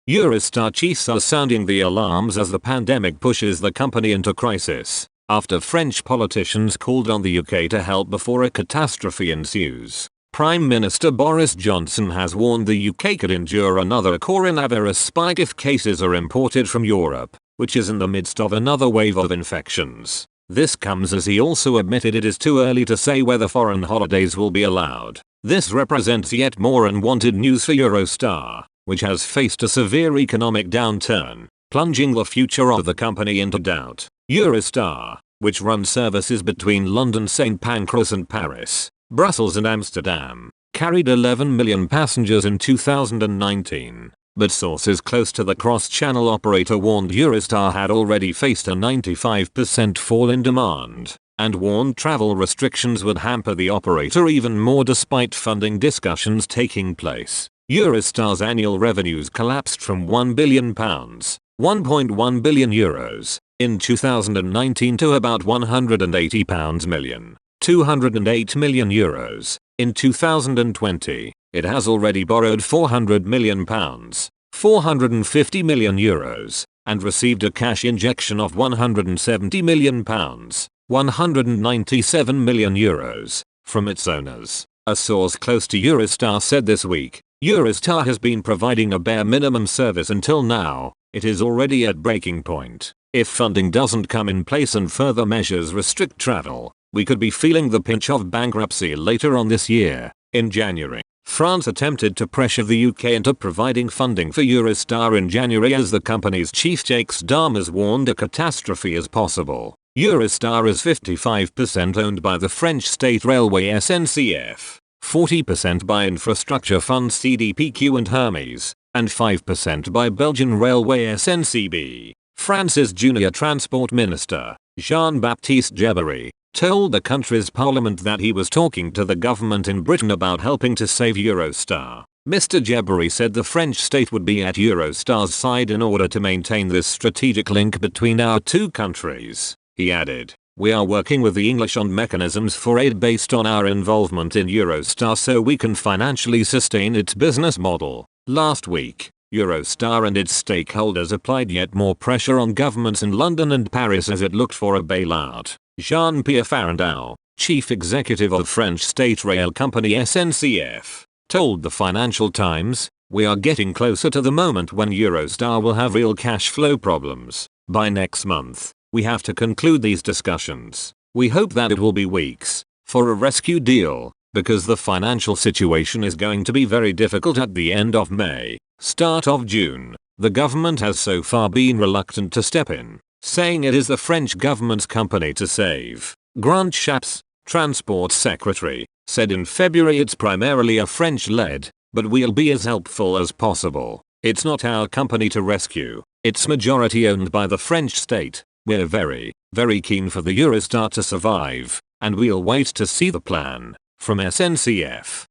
Eurostar chiefs are sounding the alarms as the pandemic pushes the company into crisis, after French politicians called on the UK to help before a catastrophe ensues. Prime Minister Boris Johnson has warned the UK could endure another coronavirus spike if cases are imported from Europe, which is in the midst of another wave of infections. This comes as he also admitted it is too early to say whether foreign holidays will be allowed. This represents yet more unwanted news for Eurostar, which has faced a severe economic downturn, plunging the future of the company into doubt. Eurostar, which runs services between London, St. Pancras and Paris, Brussels and Amsterdam, carried 11 million passengers in 2019. But sources close to the cross-channel operator warned Eurostar had already faced a 95% fall in demand, and warned travel restrictions would hamper the operator even more despite funding discussions taking place. Eurostar's annual revenues collapsed from £1 billion, €1.1 billion, in 2019 to about £180 million, €208 million, in 2020. It has already borrowed £400 million, €450 million, and received a cash injection of £170 million, €197 million, from its owners. A source close to Eurostar said this week, Eurostar has been providing a bare minimum service until now. It is already at breaking point. If funding doesn't come in place and further measures restrict travel, we could be feeling the pinch of bankruptcy later on this year. In January, France attempted to pressure the UK into providing funding for Eurostar in January as the company's chief Jacques Darmas warned a catastrophe is possible. Eurostar is 55% owned by the French state railway SNCF, 40% by infrastructure fund CDPQ and Hermes, and 5% by Belgian railway SNCB. France's junior transport minister, Jean-Baptiste Djebbari, told the country's parliament that he was talking to the government in Britain about helping to save Eurostar. Mr. Djebbari said the French state would be at Eurostar's side in order to maintain this strategic link between our two countries. He added, "We are working with the English on mechanisms for aid based on our involvement in Eurostar so we can financially sustain its business model." Last week, Eurostar and its stakeholders applied yet more pressure on governments in London and Paris as it looked for a bailout. Jean-Pierre Farandou, chief executive of French state rail company SNCF, told the Financial Times, "We are getting closer to the moment when Eurostar will have real cash flow problems. By next month, we have to conclude these discussions. We hope that it will be weeks, for a rescue deal, because the financial situation is going to be very difficult at the end of May, start of June." The government has so far been reluctant to step in, saying it is the French government's company to save. Grant Shapps, transport secretary, said in February it's primarily a French-led, but we'll be as helpful as possible. It's not our company to rescue. It's majority owned by the French state. We're very, very keen for the Eurostar to survive, and we'll wait to see the plan. From SNCF.